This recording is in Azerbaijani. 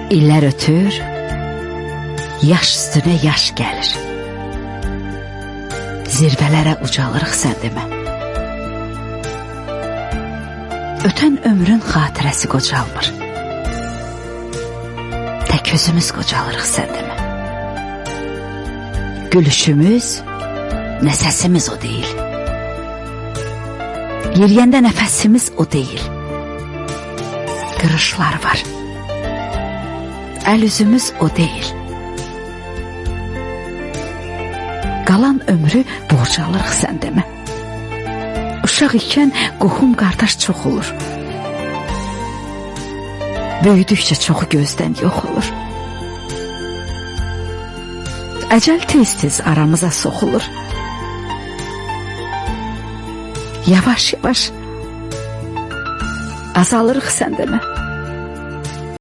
İllər ötür, yaş üstünə yaş gəlir. Zirvələrə ucalırıq sən demə. Ötən ömrün xatirəsi qocalmır. Tək özümüz qocalırıq sən demə. Gülüşümüz, nə səsimiz o deyil. Yeriyəndə nəfəsimiz o deyil. Qırışlar var. Əl üzümüz o deyil. Qalan ömrü borc alırıq sən demə. Uşaq ikən qohum qardaş çox olur. Böyüdükcə çoxu gözdən yox olur. Əcəl tez-tez aramıza soxulur. Yavaş-yavaş azalırıq sən demə.